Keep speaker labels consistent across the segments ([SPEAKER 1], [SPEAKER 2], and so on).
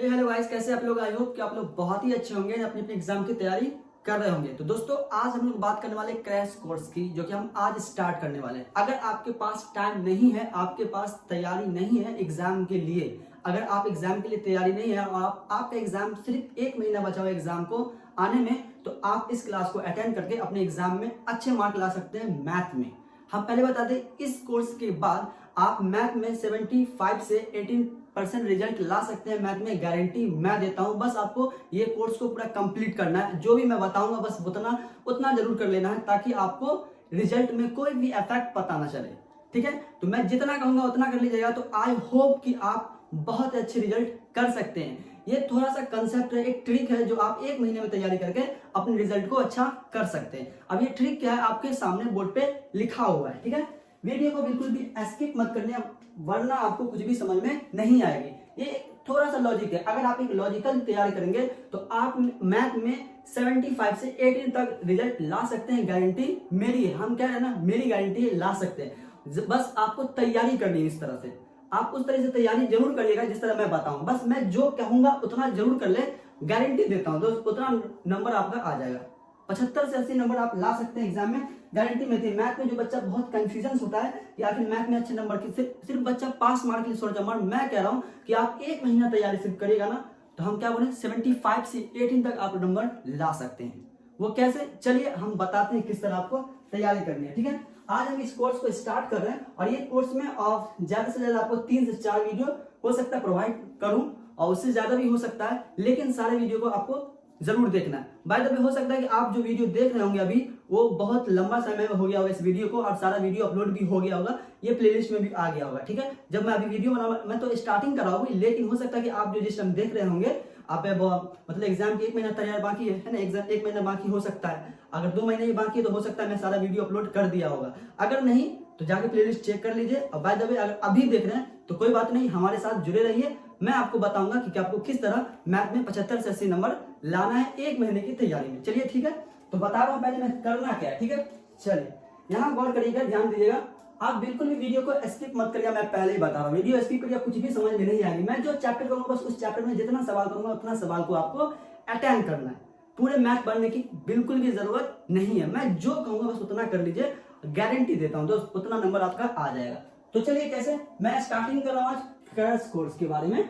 [SPEAKER 1] Hello guys, कैसे आप लोग। आई होप कि आप लोग बहुत ही अच्छे होंगे, अपनी अपनी एग्जाम की तैयारी कर रहे होंगे। तो दोस्तों, आज हम लोग बात करने वाले क्रैश कोर्स की, जो कि हम आज स्टार्ट करने वाले हैं। अगर आपके पास टाइम नहीं है, आपके पास तैयारी नहीं है एग्जाम के लिए, अगर आप एग्जाम के लिए तैयारी नहीं है और आपका एग्जाम सिर्फ 1 महीना बचा हुआ है एग्जाम को आने में, तो आप इस क्लास को अटेंड करके अपने एग्जाम में अच्छे मार्क ला सकते हैं मैथ में। हम पहले बता दें, इस कोर्स के बाद आप मैथ में 75 से 18% रिजल्ट ला सकते हैं। मैथ में गारंटी मैं देता हूं। बस आपको ये कोर्स को पूरा कंप्लीट करना है। जो भी मैं बताऊंगा बस उतना जरूर कर लेना है, ताकि आपको रिजल्ट में कोई भी इफेक्ट पता ना चले। ठीक है, तो मैं जितना कहूंगा उतना कर लीजिएगा। तो आई होप कि आप बहुत अच्छे रिजल्ट कर सकते हैं। ये थोड़ा सा कंसेप्ट है, एक ट्रिक है जो आप 1 महीने में तैयारी करके अपने रिजल्ट को अच्छा कर सकते हैं। अब ये ट्रिक क्या है, आपके सामने बोर्ड पे लिखा हुआ है। ठीक है, वीडियो को बिल्कुल भी स्किप मत करने, वरना आपको कुछ भी समझ में नहीं आएगी। ये थोड़ा सा लॉजिक है। अगर आप एक लॉजिकल तैयारी करेंगे तो आप मैथ में 75 से 18 तक रिजल्ट ला सकते हैं। गारंटी मेरी है, हम कह रहे हैं ना, मेरी गारंटी है, ला सकते हैं। बस आपको तैयारी करनी है। इस तरह से आप उस तरह से तैयारी जरूर करिएगा जिस तरह मैं बताऊं। बस मैं जो कहूंगा उतना जरूर कर ले, गारंटी देता हूं दोस्त, उतना नंबर आपका आ जाएगा। 75 से 80 नंबर आप ला सकते हैं एग्जाम में, गारंटी मिलती है। मैथ में जो बच्चा बहुत कंफ्यूजन होता है कि आखिर मैथ में अच्छे नंबर की सिर्फ बच्चा पास मार्क के लिए सोच जाए। मैं कह रहा हूं कि आप 1 महीना तैयारी सिर्फ करिएगा ना, तो हम क्या बोले 75 से 18 तक आप नंबर ला सकते हैं। वो कैसे, चलिए हम बताते हैं किस तरह आपको तैयारी करनी है। ठीक है, आज हम इस कोर्स को स्टार्ट कर रहे हैं और ये कोर्स में ज्यादा से ज्यादा आपको 3 से 4 वीडियो हो सकता है प्रोवाइड करूं, और उससे ज्यादा भी हो सकता है, लेकिन सारे वीडियो को आपको जरूर देखना है। बाय द वे, हो सकता है कि आप जो वीडियो देख रहे होंगे अभी वो बहुत लंबा समय में हो गया होगा इस वीडियो को, और सारा वीडियो अपलोड भी हो गया होगा, ये प्लेलिस्ट में भी आ गया होगा। ठीक है, जब मैं अभी वीडियो बना, मैं तो स्टार्टिंग कर रहा हूँ, लेकिन हो सकता है कि आप जो जिस टाइम देख रहे होंगे, आप मतलब एग्जाम की 1 महीना तैयारी बाकी है ना, एग्जाम 1 महीना बाकी हो सकता है। अगर 2 महीने ही बाकी है तो हो सकता है मैं सारा वीडियो अपलोड कर दिया होगा। अगर नहीं तो जाके प्लेलिस्ट चेक कर लीजिए। और बाय द वे, अगर अभी देख रहे हैं तो कोई बात नहीं, हमारे साथ जुड़े रहिए। मैं आपको बताऊंगा कि आपको किस तरह मैथ में 75 से 80 नंबर लाना है 1 महीने की तैयारी में। चलिए ठीक है, तो बता रहा हूं पहले मैं करना क्या है। ठीक है, चलिए यहाँ गौर करिएगा, ध्यान दीजिएगा। आप बिल्कुल भी वीडियो को स्किप मत करिएगा, मैं पहले ही बता रहा हूँ। वीडियो स्किप करिएगा कुछ भी समझ में नहीं आएगी। मैं जो चैप्टर करूंगा बस उस चैप्टर में जितना सवाल करूंगा उतना सवाल को आपको अटेंड करना है। पूरे मैथ पढ़ने की बिल्कुल भी जरूरत नहीं है। मैं जो कहूंगा बस उतना कर लीजिए, गारंटी देता हूं दोस्त, उतना नंबर आपका आ जाएगा। तो चलिए कैसे, मैं स्टार्टिंग कर रहा हूं आज क्रैश कोर्स के बारे में।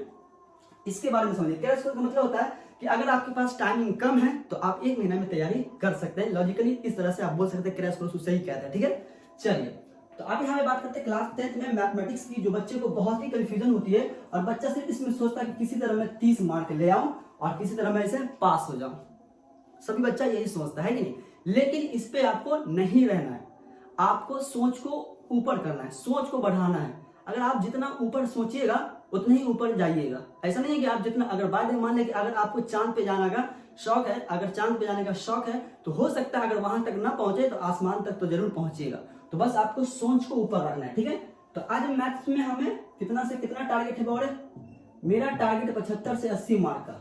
[SPEAKER 1] इसके बारे में समझिए। क्रैश कोर्स का मतलब होता है कि अगर आपके पास टाइमिंग कम है तो आप 1 महीना में तैयारी कर सकते हैं। लॉजिकली इस तरह से आप बोल सकते हैं, क्रैश कोर्स उससे ही कहते हैं। ठीक है, चलिए तो अभी हमें बात करते हैं क्लास 10th में मैथमेटिक्स की, जो बच्चे को बहुत ही कंफ्यूजन होती है और बच्चा सिर्फ इसमें सोचता है कि किसी तरह मैं 30 मार्क ले आऊं और किसी तरह मैं इसे पास हो जाऊं। सभी बच्चा यही सोचता है कि नहीं, लेकिन इस पे आपको नहीं रहना है। आपको सोच को ऊपर करना है, सोच को बढ़ाना है। अगर आप जितना ऊपर सोचिएगा उतना ही ऊपर जाइएगा। ऐसा नहीं है कि आप जितना, अगर बाय द वे मान लें कि अगर आपको चांद पे जाने का शौक है, अगर चांद पे जाने का शौक है तो हो सकता है अगर वहां तक ना पहुंचे तो आसमान तक तो जरूर पहुंचिएगा। तो बस आपको सोच को ऊपर रखना है। ठीक है, तो आज मैथ्स में हमें कितना से कितना टारगेट है बौड़े, मेरा टारगेट 75 से 80 मार्क का।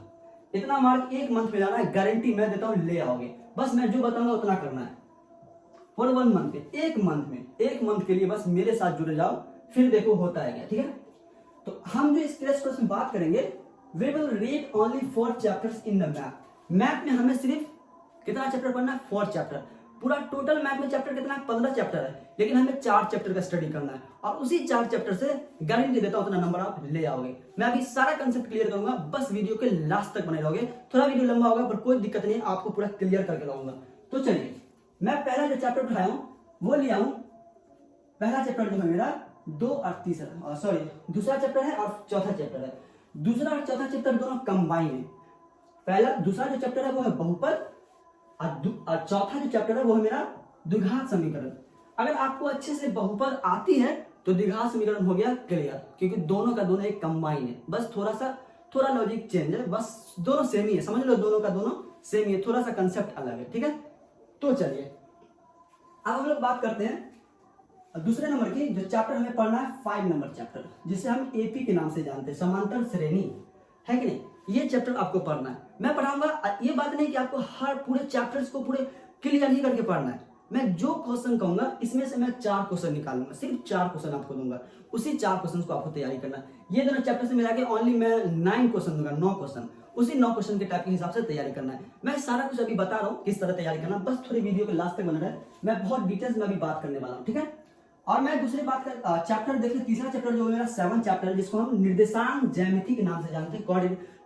[SPEAKER 1] इतना मार्क 1 मंथ में लाना है, गारंटी मैं देता हूं ले आओगे। बस मैं जो बताऊंगा उतना करना है फॉर 1 मंथ पे, 1 मंथ में, 1 मंथ के लिए बस मेरे साथ जुड़े जाओ, फिर देखो होता है क्या। ठीक है, तो हम जो इस क्रैश कोर्स में बात करेंगे, we will read only 4 chapters in the math. Math में हमें सिर्फ कितना चैप्टर पढ़ना है, 4 चैप्टर। पूरा टोटल मैथ में चैप्टर कितना है, 15 चैप्टर है, लेकिन हमें 4 चैप्टर का स्टडी करना है और उसी 4 चैप्टर से गारंटी देता हूं उतना नंबर आप ले आओगे। मैं अभी सारा कंसेप्ट क्लियर करूंगा, बस वीडियो के लास्ट तक बने रहोगे। थोड़ा वीडियो लंबा होगा पर कोई दिक्कत नहीं, आपको पूरा क्लियर करके लाऊंगा। तो चलिए, मैं पहला जो चैप्टर उठाया हूं वो लिया हूं। पहला चैप्टर जो है मेरा 2 और तीसरा, सॉरी दूसरा चैप्टर है और चौथा चैप्टर है। दूसरा और चौथा चैप्टर दोनों कंबाइन है। पहला दूसरा जो चैप्टर है वो है बहुपद और चौथा जो चैप्टर है वो है मेरा द्विघात समीकरण। अगर आपको अच्छे से बहुपद आती है तो द्विघात समीकरण हो गया क्लियर, क्योंकि दोनों का दोनों एक कंबाइन है। बस थोड़ा लॉजिक चेंज है, बस दोनों सेम ही है, समझ लो दोनों का दोनों सेम ही है, थोड़ा सा कंसेप्ट अलग है। ठीक है, तो चलिए अब हम लोग बात करते हैं दूसरे नंबर की। जो चैप्टर हमें पढ़ना है 5 नंबर चैप्टर, जिसे हम एपी के नाम से जानते हैं, समांतर श्रेणी, है कि नहीं। ये चैप्टर आपको पढ़ना है, मैं पढ़ाऊंगा। ये बात नहीं कि आपको हर पूरे चैप्टर्स को पूरे क्लियर ही करके पढ़ना है। मैं जो क्वेश्चन कहूंगा इसमें से मैं 4 क्वेश्चन निकालूंगा, सिर्फ 4 क्वेश्चन आपको दूंगा, उसी 4 क्वेश्चन को आपको तैयारी करना है। ये दोनों चैप्टर से मिला के ओनली मैं 9 क्वेश्चन दूंगा, 9 क्वेश्चन, उसी 9 क्वेश्चन के टाइप के हिसाब से तैयारी करना है। मैं सारा कुछ अभी बता रहा हूँ किस तरह तैयारी करना, बस थोड़ी वीडियो को लास्ट तक बना रहे, मैं बहुत डिटेल्स में अभी बात करने वाला हूँ, ठीक है। और मैं दूसरी बात कर चैप्टर देखिए, तीसरा चैप्टर जो मेरा 7 चैप्टर है, जिसको हम निर्देशांक ज्यामिति के नाम से जानते हैं,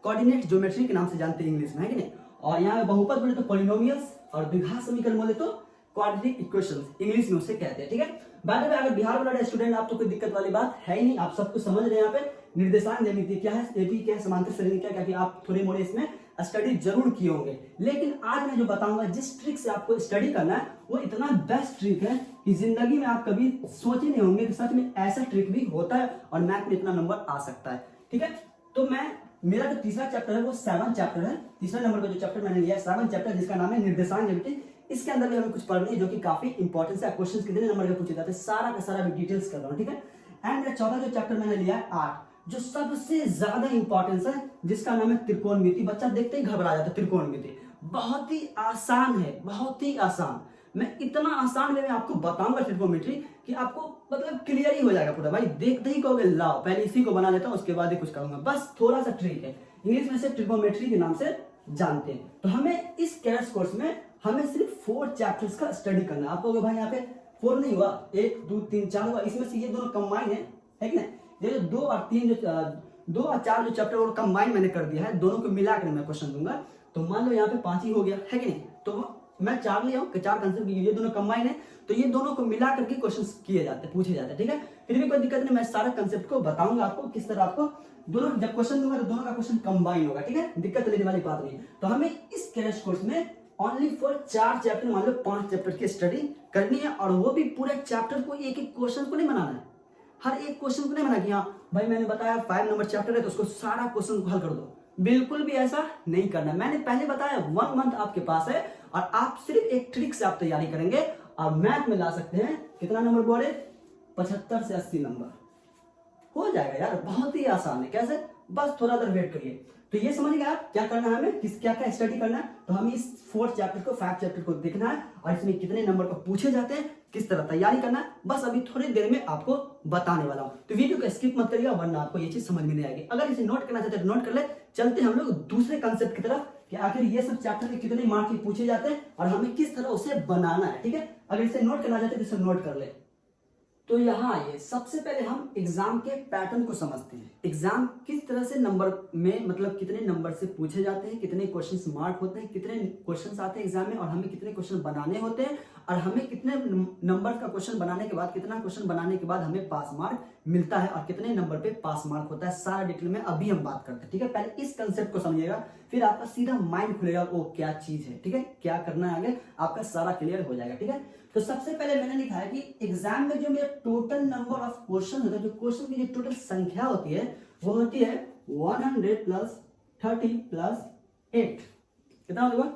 [SPEAKER 1] कोऑर्डिनेट ज्योमेट्री के नाम से जानते हैं इंग्लिश में, है कि नहीं। और यहाँ में बहुपद बोले तो पॉलिनोमियल्स और द्विघात समीकरण बोले तो क्वाड्रेटिक इक्वेशंस इंग्लिश में उसे कहते हैं, ठीक है। बाद में अगर बिहार वाला स्टूडेंट आप तो कोई दिक्कत वाली बात है ही नहीं, आप सब कुछ समझ रहे हैं। यहाँ पे निर्देशांक ज्यामिति क्या है, एपी क्या है, समांतर श्रेणी क्या है, आप थोड़े मोड़े इसमें स्टडी जरूर किए होंगे। लेकिन आज मैं जो बताऊंगा, जिस ट्रिक से आपको स्टडी करना है, वो इतना बेस्ट ट्रिक है कि जिंदगी में आप कभी सोचे नहीं होंगे कि सच में ऐसा ट्रिक भी होता है और मैथ में इतना नंबर आ सकता है, ठीक है। तो मेरा जो तीसरा चैप्टर है वो 7 चैप्टर है। तीसरा नंबर का जो चैप्टर मैंने लिया है 7 चैप्टर, जिसका नाम है निर्देशांक ज्यामिति। इसके अंदर भी हमें कुछ पढ़नी है जो कि काफी इंपॉर्टेंट है, क्वेश्चन कितने नंबर के पूछे जाते हैं, सारा का सारा भी डिटेल्स कर रहा हूँ, ठीक है। एंड मेरा चौथा जो चैप्टर मैंने लिया है 8, जो सबसे ज्यादा इंपॉर्टेंस है, जिसका नाम है त्रिकोणमिति। बच्चा देखते ही घबरा जाता है, त्रिकोणमिति बहुत ही आसान है, बहुत ही आसान। मैं इतना आसान वे में आपको बताऊंगा त्रिकोणमिति कि आपको मतलब क्लियर ही हो जाएगा पूरा। भाई देखते ही कहोगे लाओ पहले इसी को बना लेता हूँ, उसके बाद ही कुछ करूंगा। बस थोड़ा सा ट्रिक है, इंग्लिश में से त्रिकोणमिति के नाम से जानते हैं। तो हमें इस क्रैश कोर्स में हमें सिर्फ 4 चैप्टर्स का स्टडी करना है। आप कहोगे भाई यहाँ पे 4 नहीं हुआ, 1 2 3 4 हुआ, इसमें से ये दोनों कंबाइन है कि नहीं। ये जो 2 और 3 जो 2 और 4 जो चैप्टर और कंबाइन मैंने कर दिया है, दोनों को मिलाकर मैं क्वेश्चन दूंगा। तो मान लो यहाँ पे 5 ही हो गया, है कि नहीं। तो मैं 4 लिया हूँ कि 4 कंसेप्ट, ये दोनों कंबाइन है, तो ये दोनों को मिला करके क्वेश्चन किए जाते हैं, पूछे जाते हैं, ठीक है। फिर भी कोई दिक्कत नहीं, मैं सारा कंसेप्ट को बताऊंगा आपको किस तरह आपको दोनों जब क्वेश्चन दूंगा तो दोनों का क्वेश्चन कंबाइन होगा, ठीक है। दिक्कत लेने वाली बात नहीं। तो हमें इस क्रैश कोर्स में ओनली फॉर 4 चैप्टर, मान लो 5 चैप्टर की स्टडी करनी है, और वो भी पूरे चैप्टर को एक एक क्वेश्चन को नहीं बनाना है, हर एक क्वेश्चन को नहीं बना कि हाँ भाई मैंने बताया 5 नंबर चैप्टर है तो उसको सारा क्वेश्चन को हल कर दो, बिल्कुल भी ऐसा नहीं करना। मैंने पहले बताया 1 मंथ आपके पास है और आप सिर्फ एक ट्रिक से आप तैयारी करेंगे और मैथ में ला सकते हैं कितना नंबर बोले, 75 से 80 नंबर हो जाएगा यार, बहुत ही आसान है। कैसे, बस थोड़ा देर वेट करिए। तो ये समझ गए आप क्या करना है, हमें किस क्या क्या स्टडी करना है। तो हमें इस 4 चैप्टर को 5 चैप्टर को देखना है और इसमें कितने नंबर को पूछे जाते हैं, किस तरह तैयारी करना है, बस अभी थोड़ी देर में आपको बताने वाला हूं। तो वीडियो को स्किप मत करिएगा वरना आपको ये चीज समझ में नहीं आएगी। अगर इसे नोट करना चाहते हैं नोट कर ले। चलते हम लोग दूसरे कंसेप्ट की तरफ कि आखिर ये सब चैप्टर के कितने मार्क के पूछे जाते हैं और हमें किस तरह उसे बनाना है, ठीक है। अगर इसे नोट करना चाहते हैं तो इसे नोट कर ले। तो यहाँ आइए, सबसे पहले हम एग्जाम के पैटर्न को समझते हैं। एग्जाम किस तरह से नंबर में, मतलब कितने नंबर से पूछे जाते हैं, कितने क्वेश्चंस मार्क होते हैं, कितने क्वेश्चंस आते हैं एग्जाम में, और हमें कितने क्वेश्चन बनाने होते हैं, और हमें कितने नंबर का क्वेश्चन बनाने के बाद, कितना क्वेश्चन बनाने के बाद हमें पास मार्क मिलता है, और कितने नंबर पे पास मार्क होता है, सारा डिटेल में अभी हम बात करते हैं, ठीक है। पहले इस कंसेप्ट को समझिएगा, फिर आपका सीधा माइंड खुलेगा वो क्या चीज है, ठीक है, क्या करना है आगे, आपका सारा क्लियर हो जाएगा, ठीक है। तो सबसे पहले मैंने लिखा है कि एग्जाम में जो मेरा टोटल नंबर ऑफ क्वेश्चन होता है, जो क्वेश्चन की जो टोटल संख्या होती है वो होती है 100 प्लस 30 प्लस 8। कितना होगा,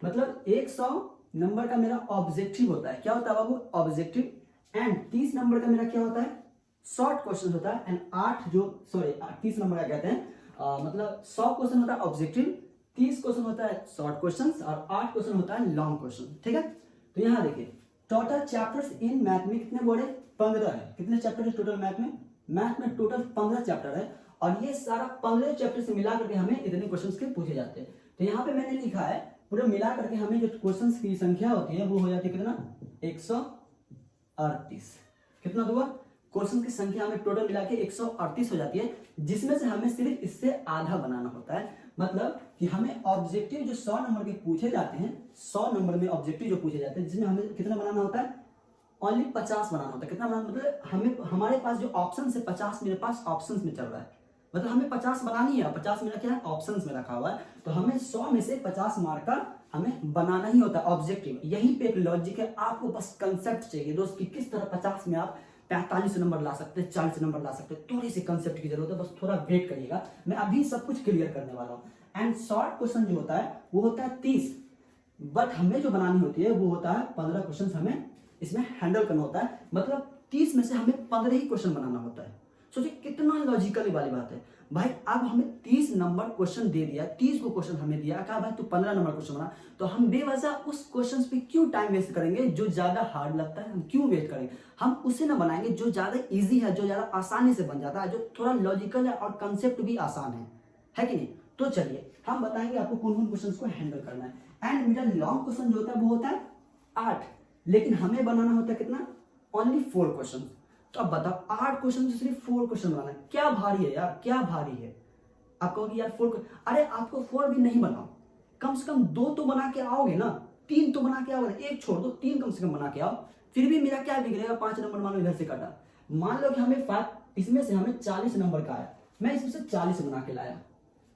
[SPEAKER 1] मतलब 100 नंबर का मेरा ऑब्जेक्टिव होता है। क्या होता है बाबू, ऑब्जेक्टिव। एंड 30 नंबर का मेरा क्या होता है, शॉर्ट क्वेश्चन होता है। एंड 30 नंबर का कहते हैं मतलब 100 क्वेश्चन होता है ऑब्जेक्टिव, 30 क्वेश्चन होता है शॉर्ट क्वेश्चन, और 8 क्वेश्चन होता है लॉन्ग क्वेश्चन, ठीक है। तो यहाँ देखिए टोटल चैप्टर्स इन मैथ में कितने बोले, 15 है। कितने चैप्टर है टोटल मैथ में, मैथ में टोटल 15 चैप्टर है, और ये सारा 15 चैप्टर से मिला करके हमें इतने क्वेश्चंस के पूछे जाते हैं। तो यहाँ पे मैंने लिखा है पूरा मिला करके हमें जो क्वेश्चंस की संख्या होती है वो हो जाती है कितना, 138। कितना हुआ, क्वेश्चन की संख्या हमें टोटल मिला के 138 हो जाती है, जिसमें से हमें सिर्फ इससे आधा बनाना होता है। मतलब कि हमें ऑब्जेक्टिव जो 100 नंबर के पूछे जाते हैं, 100 नंबर में ऑब्जेक्टिव जो पूछे जाते हैं, जिसमें हमें कितना बनाना होता है, ओनली 50 बनाना होता है। कितना बनाना, मतलब हमें हमारे पास जो ऑप्शन है 50 मेरे पास ऑप्शन में चल रहा है, मतलब हमें 50 बनानी है, 50 मेरा क्या है ऑप्शन में रखा हुआ है। तो हमें 100 में से 50 मार्क का हमें बनाना ही होता है ऑब्जेक्टिव। यहीं पे एक लॉजिक है, आपको बस कंसेप्ट चाहिए दोस्त कि किस तरह 50 में आप 45 नंबर ला सकते हैं, 40 नंबर ला सकते हैं। थोड़ी सी कंसेप्ट की जरूरत है, बस थोड़ा वेट करिएगा, मैं अभी सब कुछ क्लियर करने वाला हूँ। एंड शॉर्ट क्वेश्चन जो होता है वो होता है 30, बट हमें जो बनानी होती है वो होता है 15 क्वेश्चन हमें इसमें हैंडल करना होता है। मतलब 30 में से हमें 15 ही क्वेश्चन बनाना होता है। सोचिए कितना लॉजिकल वाली बात है। भाई अब हमें 30 नंबर क्वेश्चन दे दिया, 30 को क्वेश्चन हमें दिया, कहा भाई तू 15 नंबर क्वेश्चन बना, तो हम बेवजह उस क्वेश्चन पे क्यों टाइम वेस्ट करेंगे? जो ज्यादा हार्ड लगता है हम क्यों वेस्ट करेंगे? हम उसे ना बनाएंगे जो ज्यादा इजी है, जो ज्यादा आसानी से बन जाता है, जो थोड़ा लॉजिकल है और कंसेप्ट भी आसान है कि नहीं? तो चलिए हम बताएंगे आपको कौन कौन क्वेश्चन को हैंडल करना है। एंड मेरा लॉन्ग क्वेश्चन जो होता है वो होता है 8, लेकिन हमें बनाना होता है कितना? Only 4 question. तो अब बताओ 8 क्वेश्चन से सिर्फ 4 क्वेश्चन बनाना है, क्या भारी है यार, क्या भारी है? आप कहोगे यार 4, अरे आपको 4 भी नहीं बनाओ, कम से कम 2 तो बना के आओगे ना, 3 तो बना के आओगे, 1 छोड़ दो, 3 कम से कम बना के आओ। फिर भी मेरा क्या बिगड़ेगा? 5 नंबर मान लो इधर से काटा, मान लो कि हमें 5, इसमें से हमें 40 नंबर का आया, मैं इसमें से 40 बना के लाया,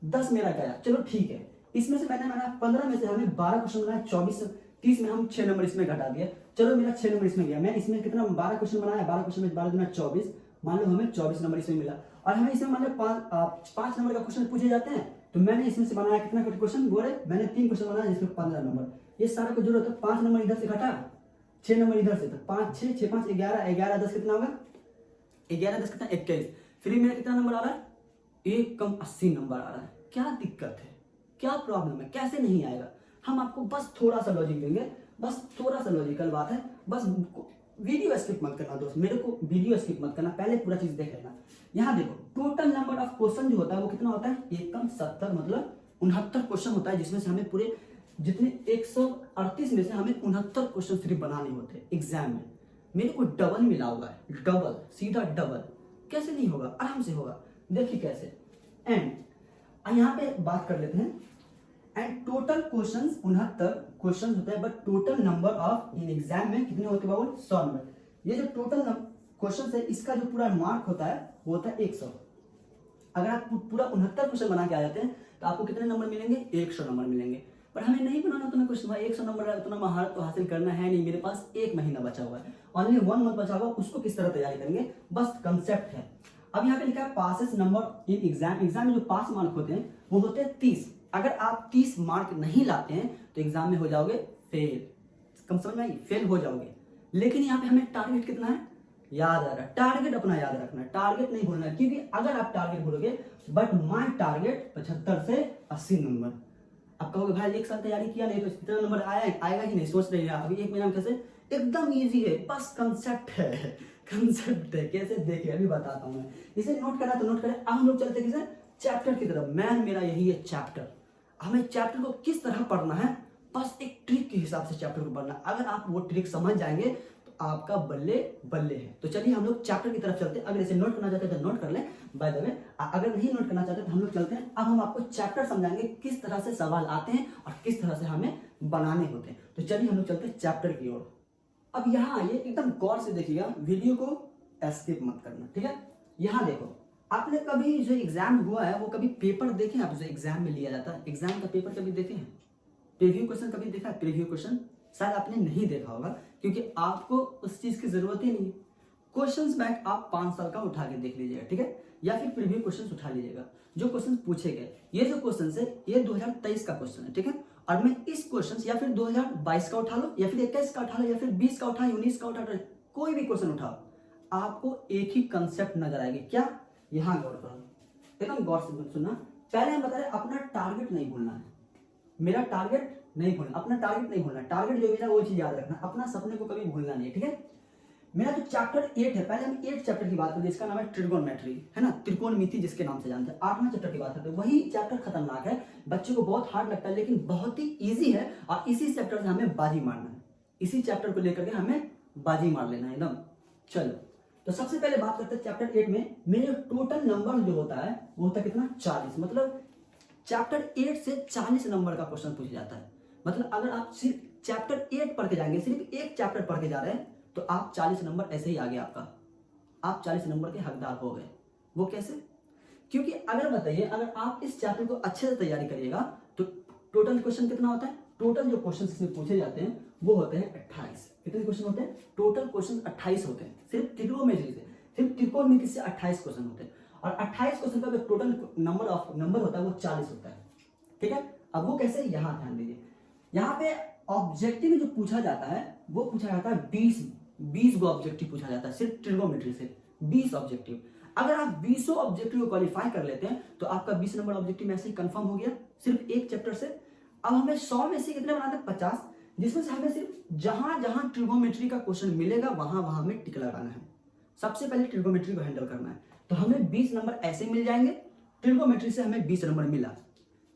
[SPEAKER 1] 10 मेरा गया, चलो ठीक है। इसमें से मैंने बनाया 15 में से हमें 12 क्वेश्चन बनाया, 24 30 में हम 6 नंबर इसमें घटा दिया, चलो मेरा 6 नंबर इसमें गया। मैं इसमें कितना 12 क्वेश्चन बनाया, 12 क्वेश्चन में 12 दूना 24, मान लो हमें 24 नंबर इसमें मिला। और हमें इसमें मान लो 5 नंबर का क्वेश्चन पूछे जाते हैं, तो मैंने इसमें से बनाया कितना क्वेश्चन? बोले मैंने 3 क्वेश्चन बनाया जिसमें 15 नंबर, ये सारा को जोड़ो तो 5 नंबर इधर से घटा, 6 नंबर इधर से, तो 5 6 6 5 11 11 10 कितना होगा? 11 10 कितना? 21। फिर मेरा कितना नंबर आ रहा है? 1 कम 80 नंबर आ रहा है। क्या दिक्कत है, क्या प्रॉब्लम है, कैसे नहीं आएगा? हम आपको बस थोड़ा सा लॉजिक देंगे, बस थोड़ा सा लॉजिकल बात है, बस वीडियो स्किप मत करना दोस्त, मेरे को वीडियो स्किप मत करना, पहले पूरा चीज देख लेना। यहाँ देखो टोटल नंबर ऑफ क्वेश्चन जो होता है वो कितना होता है? 1 कम 70, मतलब 69 क्वेश्चन होता है, जिसमें से हमें पूरे जितने 138 में से हमें 69 क्वेश्चन सिर्फ बनाने होते हैं एग्जाम में। मेरे को डबल मिला हुआ है, डबल, सीधा डबल। कैसे नहीं होगा? आराम से होगा, देखिए कैसे। एंड यहाँ पे बात कर लेते हैं। एंड टोटल क्वेश्चन 69 क्वेश्चन होते हैं, but total number of in exam में कितने होते हैं बाबू? 100 नंबर। ये जो टोटल क्वेश्चन है इसका जो पूरा मार्क होता है वो होता है 100। अगर आप पूरा 69 क्वेश्चन बना के आ जाते हैं तो आपको कितने नंबर मिलेंगे? 100 नंबर मिलेंगे। पर हमें नहीं बनाना उतना क्वेश्चन, भाई 100 नंबर उतना महारत तो हासिल करना है नहीं, मेरे पास 1 महीना बचा हुआ है, ओनली 1 मंथ बचा हुआ, उसको किस तरह तैयारी करेंगे, बस कंसेप्ट है। अब यहाँ पे लिखा है passes number in exam. Exam में जो पास मार्क होते हैं वो होते हैं 30। अगर आप 30 मार्क नहीं लाते हैं तो एग्जाम में हो जाओगे फेल। कम समझ में आई? फेल हो जाओगे। लेकिन यहाँ पे हमें टारगेट कितना है याद आ रहा है, टारगेट अपना याद रखना है, टारगेट नहीं भूलना है, क्योंकि अगर आप टारगेट भूलोगे, बट माय टारगेट 75 से 80 नंबर। अब कहोगे भाई 1 साल तैयारी किया नहीं तो इतना नंबर आएगा ही नहीं, सोच रही है अभी 1 महीना में कैसे? एकदम इजी है, बस कंसेप्ट है, कंसेप्ट है। कैसे देखिए अभी बताता हूँ मैं, इसे नोट करना तो नोट करें। अब हम लोग चलते किसे? चैप्टर की तरफ। मैन मेरा यही है चैप्टर, हमें चैप्टर को किस तरह पढ़ना है, बस एक ट्रिक के हिसाब से चैप्टर को पढ़ना। अगर आप वो ट्रिक समझ जाएंगे तो आपका बल्ले बल्ले है। तो चलिए हम लोग चैप्टर की तरफ चलते हैं। अगर इसे नोट करना चाहते हैं तो नोट कर लें, बाय द वे अगर नहीं नोट करना चाहते तो हम लोग चलते हैं। अब हम आपको चैप्टर समझाएंगे किस तरह से सवाल आते हैं और किस तरह से हमें बनाने होते हैं। तो चलिए हम लोग चलते हैं चैप्टर की ओर। अब यहाँ आइए, एकदम गौर से देखिएगा, वीडियो को स्किप मत करना, ठीक है? यहाँ देखो, आपने कभी जो एग्जाम हुआ है वो कभी पेपर देखे आप जो एग्जाम में लिया जाता है? एग्जाम का पेपर कभी देखे हैं? प्रीव्यू क्वेश्चन कभी देखा है? प्रीव्यू क्वेश्चन शायद आपने नहीं देखा होगा, क्योंकि आपको उस चीज की जरूरत ही नहीं। क्वेश्चंस बैंक आप 5 साल का उठा के देख लीजिएगा, ठीक है? या फिर प्रीव्यू क्वेश्चंस उठा लीजिएगा, जो क्वेश्चंस पूछे गए। ये जो क्वेश्चन है ये 2023 का क्वेश्चन है, ठीक है? और मैं इस क्वेश्चन या फिर 2022 का उठा लो, या फिर 21 का उठा लो, या फिर 20 का उठा, 19 का उठा, कोई भी क्वेश्चन उठाओ, आपको एक ही कंसेप्ट नजर आएगी। क्या? यहाँ गौर करो, एकदम गौर से सुनना। पहले हम बता रहे अपना टारगेट नहीं भूलना है, मेरा टारगेट नहीं भूलना, अपना टारगेट नहीं भूलना, टारगेट जो मेरा वो चीज याद रखना, अपना सपने को कभी भूलना नहीं, ठीक है? मेरा जो चैप्टर 8 है, पहले हम 8 चैप्टर की बात करें, जिसका नाम है ट्रिगोनोमेट्री, है ना, त्रिकोणमिति जिसके नाम से जानते हैं। 8वां चैप्टर की बात करते हैं, वही चैप्टर खतरनाक है, बच्चों को बहुत हार्ड लगता है, लेकिन बहुत ही इजी है। और इसी चैप्टर से हमें बाजी मारना है, इसी चैप्टर को लेकर के हमें बाजी मार लेना है एकदम। चलो, तो सबसे पहले बात करते हैं चैप्टर 8 में मेरे टोटल नंबर जो होता है वो होता है कितना? 40। मतलब चैप्टर 8 से 40 नंबर का क्वेश्चन पूछा जाता है। मतलब अगर आप सिर्फ चैप्टर 8 पढ़ के जाएंगे, सिर्फ एक चैप्टर पढ़ के जा रहे हैं, तो आप 40 नंबर ऐसे ही आ गए आपका, आप 40 नंबर के हकदार हो गए। वो कैसे? क्योंकि अगर बताइए, अगर आप इस चैप्टर को अच्छे से तैयारी करिएगा तो टोटल क्वेश्चन कितना होता है? टोटल जो क्वेश्चन इसमें पूछे जाते हैं वो होते हैं 28। कितने क्वेश्चन होते हैं? टोटल क्वेश्चन 28 होते हैं। सिर्फ त्रिकोणमिति से, सिर्फ त्रिकोणमिति से 28 क्वेश्चन होते हैं। और 28 क्वेश्चन का जो टोटल नंबर होता है वो 40 होता है, ठीक है? अब वो कैसे? यहाँ ध्यान दीजिए, यहाँ पे ऑब्जेक्टिव में जो पूछा जाता है वो पूछा जाता है 20 को ऑब्जेक्टिव पूछा जाता है, सिर्फ ट्रिगोनोमेट्री से 20 ऑब्जेक्टिव। अगर आप 20 ऑब्जेक्टिव को क्वालिफाई कर लेते हैं तो आपका 20 नंबर ऑब्जेक्टिव ऐसे ही कंफर्म हो गया सिर्फ एक चैप्टर से। अब हमें 100 में से कितने बनाते हैं 50, जिसमें से हमें सिर्फ जहां जहां ट्रिगोमेट्री का क्वेश्चन मिलेगा वहां वहां हमें टिक लगाना है। सबसे पहले ट्रिगोमेट्री को हैंडल करना है, तो हमें 20 नंबर ऐसे मिल जाएंगे। ट्रिगोमेट्री से हमें 20 नंबर मिला।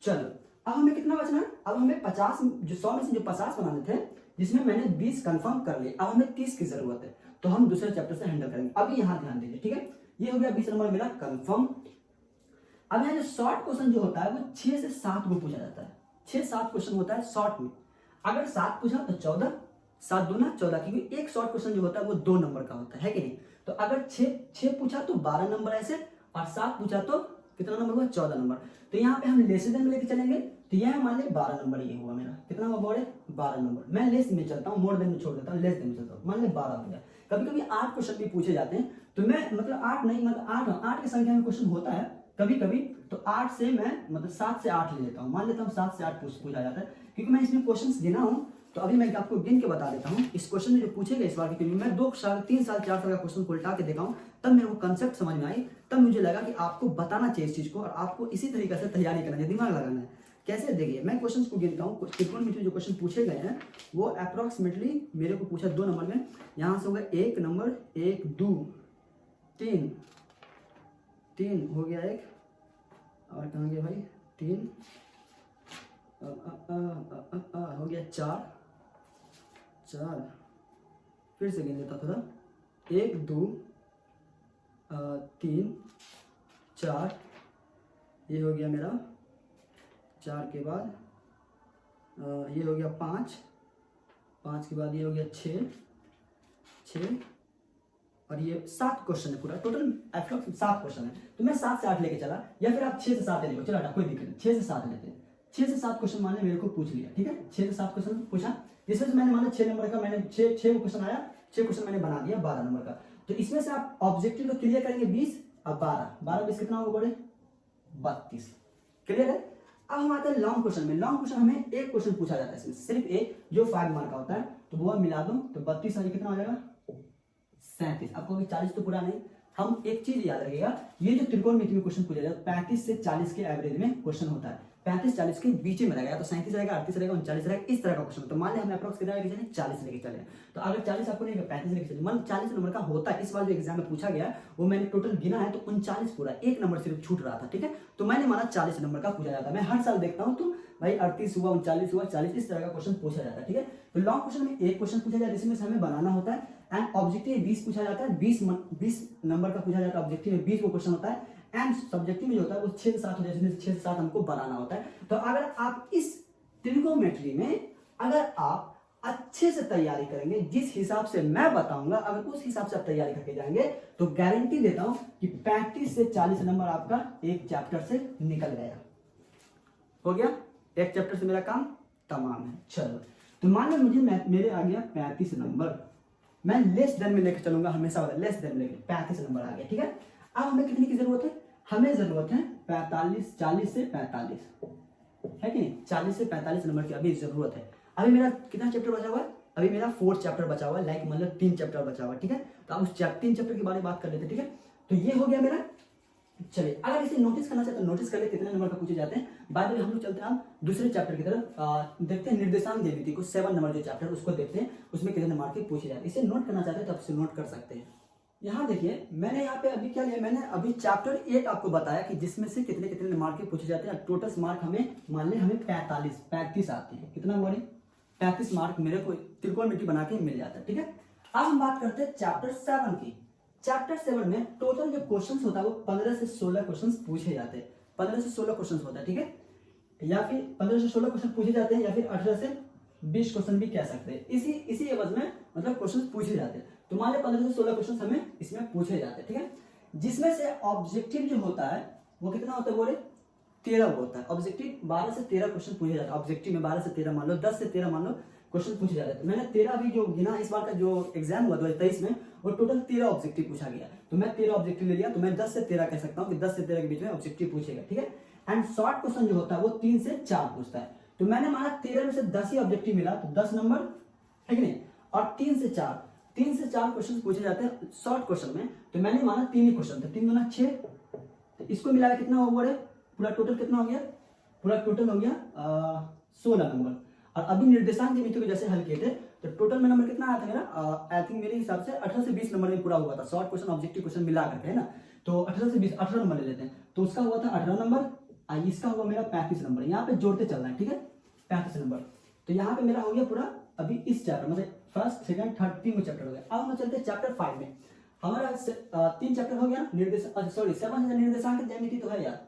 [SPEAKER 1] चलो अब हमें कितना बचना है, अब हमें 50 जो 100 में से जो 50 बनाने थे जिसमें मैंने 20 कंफर्म कर लिए, अब हमें 30 की जरूरत है, तो हम दूसरे चैप्टर से हैंडल करेंगे। अभी यहां ध्यान दीजिए, ठीक है, ये हो गया 20 नंबर मिला कंफर्म। अब यहाँ जो शॉर्ट क्वेश्चन जो होता है वो 6 से 7 को पूछा जाता है। 6-7 क्वेश्चन होता है शॉर्ट में। अगर 7 पूछा तो 14, 7 दूना 14, क्योंकि एक शॉर्ट क्वेश्चन जो होता है वो 2 नंबर का होता है कि नहीं। तो अगर 6 पूछा तो 12 नंबर ऐसे, और 7 पूछा तो कितना नंबर हुआ 14 नंबर। तो यहाँ पे हम लेस देन में लेके चलेंगे, तो यह मान ले 12 नंबर ये हुआ मेरा, कितना हुआ बोले 12 नंबर। मैं लेस में चलता हूँ, मोर देन में छोड़ देता हूँ, लेस देन में चलता हूँ, मान ले 12 हो गया। कभी कभी 8 क्वेश्चन भी पूछे जाते हैं, तो मैं मतलब 8 नहीं, मतलब 8 की संख्या में क्वेश्चन होता है कभी कभी, तो 8 से मैं मतलब 7 से 8 ले लेता हूँ, मान लेता हूँ 7 से 8 पूछा जाता है, क्योंकि मैं इसमें क्वेश्चन गिना हूँ। तो अभी मैं आपको गिन के बता देता हूँ इस क्वेश्चन में जो पूछेगा इस बार के, क्योंकि मैं 2 साल 3 साल 4 साल का क्वेश्चन को उल्टा के देखा हूँ, तब मेरे को कंसेप्ट समझ में आई, तब मुझे लगा कि आपको बताना चाहिए इस चीज को, और आपको इसी तरीके से तैयारी करना है, दिमाग लगाना है। कैसे देखिए, मैं क्वेश्चन को गिनता हूँ, ट्रिगोनोमेट्री जो क्वेश्चन पूछे गए हैं वो अप्रोक्सीमेटली मेरे को पूछा 2 नंबर में। यहाँ से होगा 1 नंबर, 1 2 3 हो गया एक, और कहाँ गया भाई 3 हो गया 4, फिर से गिन लेता थोड़ा, 1 2 3 4, ये हो गया मेरा 4 के बाद ये हो गया 5 के बाद ये हो गया 6 और ये 7 क्वेश्चन है पूरा, टोटल अप्रोक्स 7 क्वेश्चन है। तो मैं 7 से 8 लेके चला, या फिर आप 6 से 7 ले लो, चलो कोई दिक्कत नहीं, 6 से 7 लेते हैं। 6 से 7 क्वेश्चन मैंने मेरे को पूछ लिया, ठीक है, 6 से 7 क्वेश्चन पूछा, जिसमें से मैंने माना 6 नंबर का, मैंने 6 क्वेश्चन आया, 6 क्वेश्चन मैंने बना दिया 12 नंबर का। तो इसमें से आप ऑब्जेक्टिव को क्लियर करेंगे 20, अब 12 20 कितना होगा बड़े 32, क्लियर है। अब हम आते हैं लॉन्ग क्वेश्चन में। लॉन्ग क्वेश्चन हमें एक क्वेश्चन पूछा जाता है सिर्फ एक, जो 5 मार्क का होता है, तो वो मिला दो तो 32 और कितना हो जाएगा 37। आपको अभी 40 तो पूरा नहीं, हम एक चीज याद रखिएगा, ये जो त्रिकोणमिति में क्वेश्चन पूछा जाता है 35 से 40 के एवरेज में क्वेश्चन होता है, 35-40 के बीच में रहेगा, तो 37 रहेगा, 38 रहेगा, 39 रहेगा, इस तरह का क्वेश्चन। तो मान लिया हमने अप्रोक्स कितना लेके चले 40 लेके चले, तो अगर 40 आपको नहीं 35 लेके चले, मान 40 नंबर का होता है। इस बार जो एग्जाम में पूछा गया वो मैंने टोटल गिना है, तो 39 पूरा, एक नंबर सिर्फ छूट रहा था, ठीक है, तो मैंने माना 40 नंबर का पूछा जाता है। मैं हर साल देखता हूँ, तो भाई 38 हुआ, 39 हुआ, 40, इस तरह का क्वेश्चन पूछा जाता है, ठीक है। तो लॉन्ग क्वेश्चन में एक क्वेश्चन पूछा जाता है जिसमें से हमें बनाना होता है, एंड ऑब्जेक्टिव 20 पूछा जाता है, 20 नंबर का पूछा जाता है, ऑब्जेक्टिव में 20 को क्वेश्चन होता है, एंड सब्जेक्टिव में जो होता है वो 6 से 7 हो जाए, जिसमें 6 से 7 हमको बनाना होता है। तो अगर आप इस ट्रिगोनोमेट्री में अगर आप अच्छे से तैयारी करेंगे, जिस हिसाब से मैं बताऊंगा, अगर उस हिसाब से आप तैयारी करके जाएंगे, तो गारंटी देता हूं कि 35 से 40 नंबर आपका एक चैप्टर से निकल गया। हो गया, एक चैप्टर से मेरा काम तमाम है। चलो, तो मान लो मुझे मेरे आ गया 35 नंबर, मैं लेस देन में लेकर चलूंगा हमेशा, लेस देन में लेकर 35 नंबर आ गया, ठीक है। अब हमें कितनी की जरूरत है, हमें जरूरत है 40 से 45, है कि नहीं, 40 से 45 नंबर की अभी जरूरत है। अभी मेरा कितना चैप्टर बचा हुआ है, अभी मेरा 4 चैप्टर बचा हुआ है, लाइक मतलब 3 चैप्टर बचा हुआ है, ठीक है। तो आप उस 3 चैप्टर के बारे में बात कर लेते हैं, ठीक है। तो ये हो गया मेरा। चलिए, अगर इसे नोटिस करना चाहते हैं तो नोटिस कर ले कितने नंबर का पूछे जाते हैं। बाद में हम लोग चलते हैं दूसरे चैप्टर की तरफ, देखते हैं निर्देशांक ज्यामिति को, 7 नंबर जो चैप्टर उसको देखते हैं, उसमें कितने मार्क के पूछे जाते हैं। इसे नोट करना चाहते हैं तो आप इसे नोट कर सकते हैं। यहाँ देखिए, मैंने यहाँ पे अभी क्या लिया, मैंने अभी चैप्टर 8 आपको बताया कि जिसमें से कितने कितने मार्क के पूछे जाते हैं। टोटल मार्क हमें मान लें हमें 35 आती है, कितना बोले 35 मार्क मेरे को त्रिकोणमिति बना के मिल जाता है, ठीक है। अब हम बात करते हैं चैप्टर 7 की। चैप्टर 7 में टोटल जो क्वेश्चंस होता है वो 15 से 16 क्वेश्चंस पूछे जाते हैं, 15 से 16 क्वेश्चंस होता है, ठीक है, या फिर 15 से 16 क्वेश्चन पूछे जाते हैं, या फिर 18 से 20 क्वेश्चन भी कह सकते हैं। इसी एवज में मतलब क्वेश्चन पूछे जाते हैं। तो मान लो 15 से 16 क्वेश्चन हमें इसमें पूछे जाते हैं, ठीक है, जिसमें से ऑब्जेक्टिव जो होता है वो कितना होता है बोले 13 होता है। ऑब्जेक्टिव 12 से 13 क्वेश्चन पूछे जाते हैं, ऑब्जेक्टिव में 12 से 13 मान लो, 10 से 13 मान लो क्वेश्चन पूछे जाते हैं। मैंने 13 भी जो गिना, इस बार का जो एग्जाम हुआ 2023 में, वो टोटल 13 ऑब्जेक्टिव पूछा गया, तो मैं 13 ऑब्जेक्टिव ले लिया, तो मैं 10 से 13 कह सकता हूँ कि 10 से 13 के बीच में ऑब्जेक्टिव पूछेगा, ठीक है। एंड शॉर्ट क्वेश्चन जो होता है वो 3 से 4 पूछता है, तो मैंने माना 13 में से 10 ही ऑब्जेक्टिव मिला, तो 10 नंबर है कि नहीं, और 3 से 4, 3 से 4 क्वेश्चन पूछे जाते हैं शॉर्ट क्वेश्चन में, तो मैंने माना 3 ही क्वेश्चन थे, 3 गुना 6, तो इसको मिलाकर कितना हुआ रे, पूरा टोटल कितना हो गया, पूरा टोटल हो गया 16 नंबर। और अभी निर्देशांक ज्यामिति को जैसे हल किए थे तो टोटल में नंबर कितना आया था मेरा, आई थिंक मेरे हिसाब से 18 से 20 नंबर में पूरा हुआ था, शॉर्ट क्वेश्चन ऑब्जेक्टिव क्वेश्चन मिला करके, है ना। तो 18 से 20, 18 नंबर ले लेते हैं, तो उसका हुआ था 18 नंबर, इसका हुआ मेरा 35 नंबर। यहाँ पे जोड़ते चलना है, ठीक है, 35 नंबर। तो यहाँ पे मेरा हो गया पूरा अभी इस चैप्टर मतलब फर्स्ट सेकंड थर्ड 3 चैप्टर हो गया। अब हम चलते हैं चैप्टर 5 में। हमारा 3 चैप्टर हो गया, निर्देश, सॉरी 7 निर्देशांक ज्यामिति तो है यार,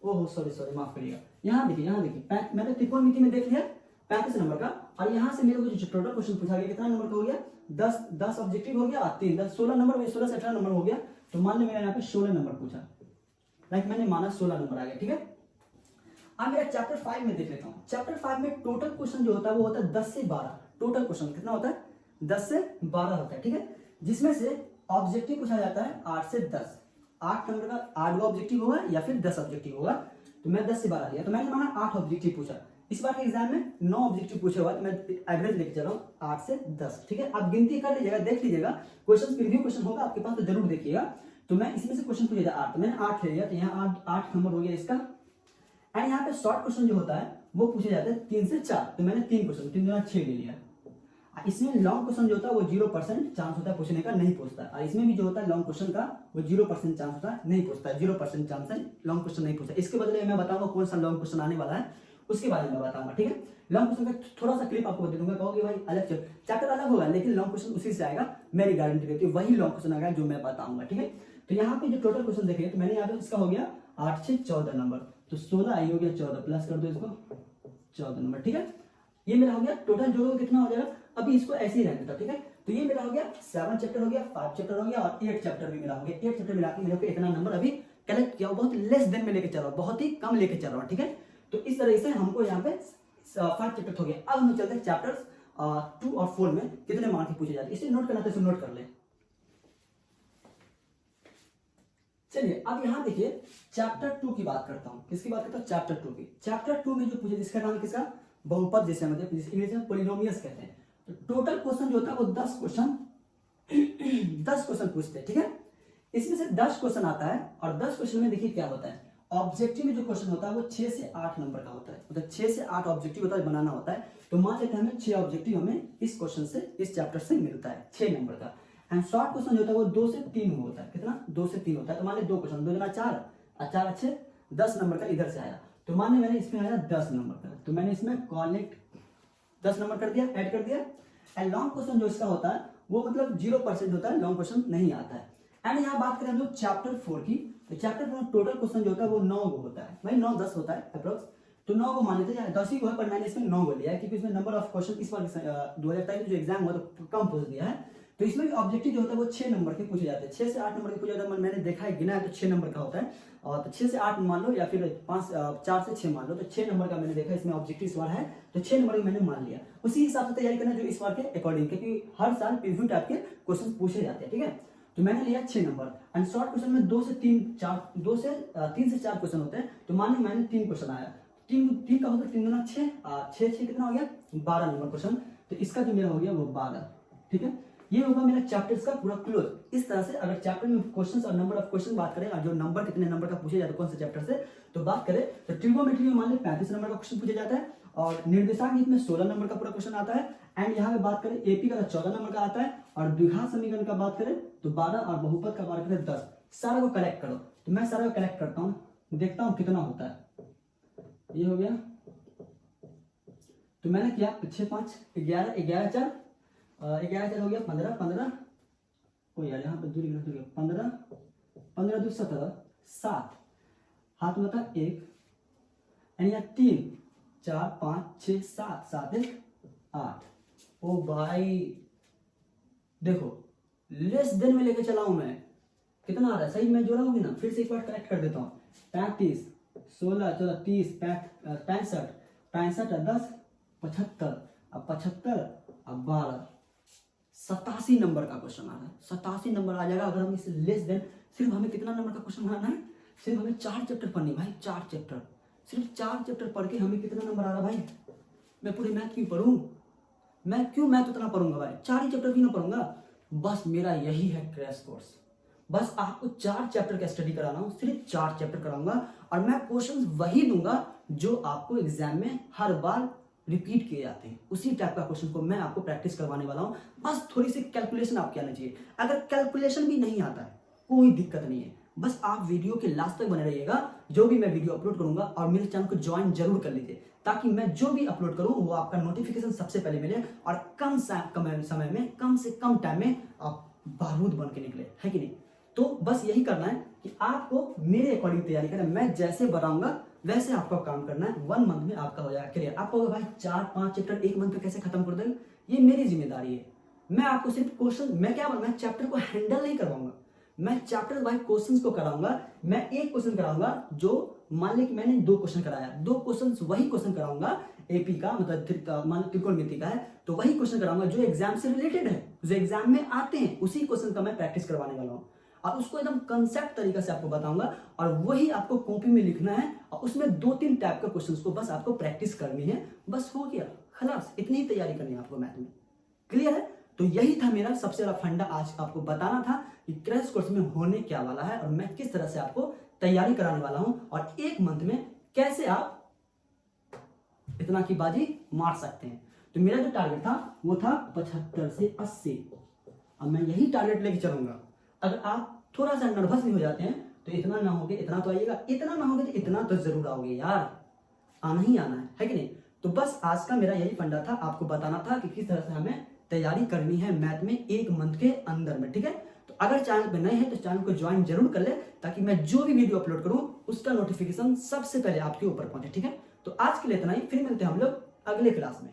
[SPEAKER 1] ओहो सॉरी माफ करिएगा। यहाँ देखिए मैंने त्रिकोणमिति में देख लिया 35 नंबर का, और यहाँ से मेरे को जो टोटल क्वेश्चन पूछा गया कितना नंबर का हो गया, 10 ऑब्जेक्टिव हो गया और 3 10 16 नंबर में 16 से 18 नंबर हो गया। तो मान लो मेरा यहाँ पे 16 नंबर पूछा, लाइक मैंने माना 16 नंबर आ गया, ठीक है। अब मेरा चैप्टर 5 में देख लेता हूँ। चैप्टर 5 में टोटल क्वेश्चन जो होता है वो होता है 10 से 12। टोटल क्वेश्चन कितना होता है, 10 से 12 होता है, ठीक है। जिसमें से ऑब्जेक्टिव पूछा जाता है 8 से 10, 8 नंबर का 8 ऑब्जेक्टिव होगा या फिर 10 ऑब्जेक्टिव होगा। तो मैं 10 से 12 लिया, तो मैंने माना 8 ऑब्जेक्टिव पूछा। इस बार के एग्जाम में 9 ऑब्जेक्टिव पूछे हुआ, तो मैं एवरेज लेके चल रहा हूँ 8 से 10, ठीक है। आप गिनती कर लीजिएगा, देख लीजिएगा, क्वेश्चन प्रीव्यू क्वेश्चन होगा आपके पास तो जरूर देखिएगा। तो मैं इसमें से क्वेश्चन पूछा 8, तो मैंने 8 ले लिया, तो यहाँ 8 नंबर हो गया इसका। एंड यहाँ पे शॉर्ट क्वेश्चन जो होता है वो पूछे जाते हैं 3 से 4, तो मैंने 3 क्वेश्चन 3 गुना 6 ले लिया। इसमें लॉन्ग क्वेश्चन जो होता है वो 0% चांस होता है पूछने का, नहीं पूछता। और इसमें भी जो होता है लॉन्ग क्वेश्चन का वो 0% चांस होता है, नहीं पूछता है, 0% चांस है, लॉन्ग क्वेश्चन नहीं पूछता। इसके बदले मैं बताऊंगा कौन सा लॉन्ग क्वेश्चन आने वाला है, उसके बारे में बताऊंगा, ठीक है। लॉन्ग क्वेश्चन का थोड़ा सा क्लिप आपको दे दूंगा, कहोगे भाई अलग चैप्टर अलग होगा, लेकिन लॉन्ग क्वेश्चन उसी से आएगा, मेरी गारंटी देती है, वही लॉन्ग क्वेश्चन आएगा जो मैं बताऊंगा, ठीक है। तो यहाँ पे जो टोटल क्वेश्चन देखे तो मैंने यहाँ पे इसका हो गया 8 से 14 नंबर, तो 16 आई हो गया 14, प्लस कर दो इसको 14 नंबर, ठीक है। ये मेरा हो गया टोटल, जोड़ोगे कितना हो जाएगा, अभी इसको ऐसे ही रहने देता, ठीक है। तो ये मेरा हो गया 7 चैप्टर हो गया, 5 चैप्टर हो गया और 8 चैप्टर भी मेरा हो गया। 8 चैप्टर मिला के मेरे को इतना नंबर अभी कलेक्ट किया, बहुत लेस देन में लेके चल रहा हूँ, बहुत ही कम लेके चल रहा हूँ, ठीक है। तो इस तरह से हमको यहाँ पे 5 चैप्टर हो गया। अब हम चलते हैं चैप्टर्स 2 और 4 में कितने मार्क्स पूछे जाते हैं, इसे नोट करना तो इसे नोट कर ले। चलिए अब यहाँ देखिए चैप्टर 2 की बात करता हूँ, किसकी बात करता हूँ, चैप्टर 2 की। चैप्टर 2 में जो पूछे, जिसका नाम किसका, बहुपद, जैसे मतलब इंग्लिश में पोलिनोमियल्स कहते हैं। तो टोटल क्वेश्चन जो होता है वो 10 क्वेश्चन पूछते हैं, ठीक है। इसमें से 10 क्वेश्चन आता है, और 10 क्वेश्चन में देखिए क्या होता है, ऑब्जेक्टिव में जो क्वेश्चन होता है वो 6 से 8 नंबर का होता है, मतलब 6 से 8 ऑब्जेक्टिव होता है, बनाना होता है। तो मान लेते हैं हमें 6 ऑब्जेक्टिव हमें इस क्वेश्चन से, इस चैप्टर से मिलता है 6 नंबर का। एंड शॉर्ट क्वेश्चन जो होता है वो 2 से 3 होता है, कितना, 2 से 3 होता है। तो मान ली 2 क्वेश्चन, 2 गुना 4 और 4 अच्छे 10 नंबर का इधर से आया, तो मान ली मैंने इसमें आया 10 नंबर का, तो मैंने इसमें कॉलेक्ट 10 नंबर कर दिया, ऐड कर दिया। एंड लॉन्ग क्वेश्चन जो इसका होता है वो मतलब 0% होता है, लॉन्ग क्वेश्चन नहीं आता है। एंड यहाँ बात करें हम लोग चैप्टर 4 की, तो चैप्टर 4 में टोटल क्वेश्चन जो होता है वो 9 गो होता है, भाई 9-10 होता है अप्रोक्स, तो 9 को मान लेते हैं, 10 ही को है, पर मैंने इसमें 9 को लिया है क्योंकि इसमें नंबर ऑफ क्वेश्चन इस बार 2023 जो एग्जाम हुआ तो कम पूछ दिया है। तो इसमें भी ऑब्जेक्टिव जो होता है वो 6 नंबर के पूछे जाते हैं, 6 से 8 नंबर के पूछे जाते हैं। मैंने देखा है, गिना है, तो 6 नंबर का होता है, और तो 6 से 8 मान लो, या फिर 4 से 6 मान लो, तो 6 नंबर का मैंने देखा इसमें ऑब्जेक्टिव इस बार है, तो 6 नंबर का मैंने मान लिया। उसी हिसाब से तैयारी करना जो इस बार के अकॉर्डिंग, क्योंकि हर साल प्रीव्यू टाइप के क्वेश्चन पूछे जाते हैं, ठीक है। तो मैंने लिया 6 नंबर। एंड शॉर्ट क्वेश्चन में 2 से 3 से 4 क्वेश्चन होते हैं, तो मान लो मैंने 3 क्वेश्चन आया, 3 का होता है 3 गुना 6, 6 कितना हो गया, 12 नंबर क्वेश्चन। तो इसका जो मेरा हो गया वो 12, ठीक है। ये होगा मेरा चैप्टर्स का पूरा क्लोज। इस तरह से अगर चैप्टर में क्वेश्चंस और नंबर ऑफ क्वेश्चन बात करें, और जो नंबर कितने नंबर का पूछे जाता है कौन से चैप्टर से, तो बात करें तो ट्रिगोनोमेट्री में मान ली 35 नंबर का क्वेश्चन पूछा जाता है, और निर्देशांक में 16 नंबर का पूरा क्वेश्चन आता है। एंड यहाँ पे बात करें एपी का 14 नंबर का आता है, और द्विघात समीकरण का बात करें तो 12, और बहुपद का बात करें 10। सारा को कलेक्ट करो, तो मैं सारा को कलेक्ट करता हूँ, देखता हूँ कितना होता है। ये हो गया, तो मैंने किया 6 5 11 11 4 11 4 हो गया 15 15, ओ यार यहाँ पे दूरी 15 15 2 17 7, हाथ में था 1, एंड यहाँ 3 4 5 6 7 7 1 8। ओ भाई देखो लेस देन में लेके चला हूं मैं, कितना आ रहा है सही मैं जोड़ा होगी ना, फिर से एक बार करेक्ट कर देता हूँ। 35 16 14 30 65 65 10 75, अब 75 अब 12, 87 नंबर का क्वेश्चन आ रहा है। 87 नंबर आ जाएगा अगर हम इसे लेस देन, सिर्फ हमें कितना नंबर का क्वेश्चन बनाना है, सिर्फ हमें 4 चैप्टर पढ़नी भाई, 4 चैप्टर, सिर्फ 4 चैप्टर पढ़ के हमें कितना नंबर आ रहा भाई। मैं पूरे मैथ क्यों पढ़ूं, मैं क्यों मैथ उतना पढ़ूंगा भाई, 4 ही चैप्टर क्यों ना पढ़ूंगा, बस मेरा यही है क्रैश कोर्स। बस आपको 4 चैप्टर का स्टडी कराना हूँ, सिर्फ 4 चैप्टर कराऊंगा और मैं क्वेश्चंस वही दूंगा जो आपको एग्जाम में हर बार रिपीट किए जाते हैं। उसी टाइप का क्वेश्चन को मैं आपको प्रैक्टिस करवाने वाला हूँ। बस थोड़ी सी कैलकुलेशन आपके आना चाहिए। अगर कैलकुलेशन भी नहीं आता है कोई दिक्कत नहीं है, बस आप वीडियो के लास्ट तक बने रहिएगा। जो भी मैं वीडियो अपलोड करूंगा, और मेरे चैनल को ज्वाइन जरूर कर लीजिए ताकि मैं जो भी अपलोड करूं वो आपका नोटिफिकेशन सबसे पहले मिले और कम समय में, कम से कम टाइम में आप बारूद बन के निकले, है कि नहीं। तो बस यही करना है कि आपको मेरे अकॉर्डिंग तैयारी करना है। मैं जैसे बताऊंगा वैसे आपको काम करना है। 1 मंथ में आपका हो जाएगा क्लियर। आप कहोगे भाई 4-5 चैप्टर 1 मंथ में कैसे खत्म कर देंगे, ये मेरी जिम्मेदारी है। मैं आपको सिर्फ क्वेश्चन, मैं चैप्टर को हैंडल नहीं करवाऊंगा, मैं चैप्टर बाय क्वेश्चंस को कराऊंगा। मैं एक क्वेश्चन कराऊंगा जो मान ली कि मैंने 2 क्वेश्चन कराया, 2 क्वेश्चन वही क्वेश्चन कराऊंगा एपी का, मतलब मान लो त्रिकोणमिति का है तो वही क्वेश्चन कराऊंगा जो एग्जाम से रिलेटेड है, जो एग्जाम में आते हैं, उसी क्वेश्चन का मैं प्रैक्टिस करवाने वाला हूँ और उसको एकदम कंसेप्ट तरीका से आपको बताऊंगा और वही आपको कॉपी में लिखना है और उसमें 2-3 टाइप का क्वेश्चंस को बस आपको प्रैक्टिस करनी है। बस हो गया, खलास, इतनी ही तैयारी करनी है आपको मैथ में। क्लियर है। तो यही था मेरा सबसे बड़ा फंडा, आज आपको बताना था कि क्रैश कोर्स में होने क्या वाला है और मैं किस तरह से आपको तैयारी कराने वाला हूं और 1 मंथ में कैसे आप इतना की बाजी मार सकते हैं। तो मेरा जो टारगेट था वो था 75 से 80। अब मैं यही टारगेट लेके चलूंगा। अगर आप थोड़ा सा नर्वस भी हो जाते हैं तो इतना ना होगे इतना तो आइएगा, इतना ना होगे तो इतना तो जरूर आओगे यार, आना ही आना है कि नहीं। तो बस आज का मेरा यही फंडा था, आपको बताना था कि किस तरह से हमें तैयारी करनी है मैथ में 1 मंथ के अंदर में, ठीक है। तो अगर चैनल पे नए हैं तो चैनल को ज्वाइन जरूर कर ले ताकि मैं जो भी वीडियो अपलोड करूं उसका नोटिफिकेशन सबसे पहले आपके ऊपर पहुंचे, ठीक है। तो आज के लिए इतना ही, फिर मिलते हैं हम लोग अगले क्लास में।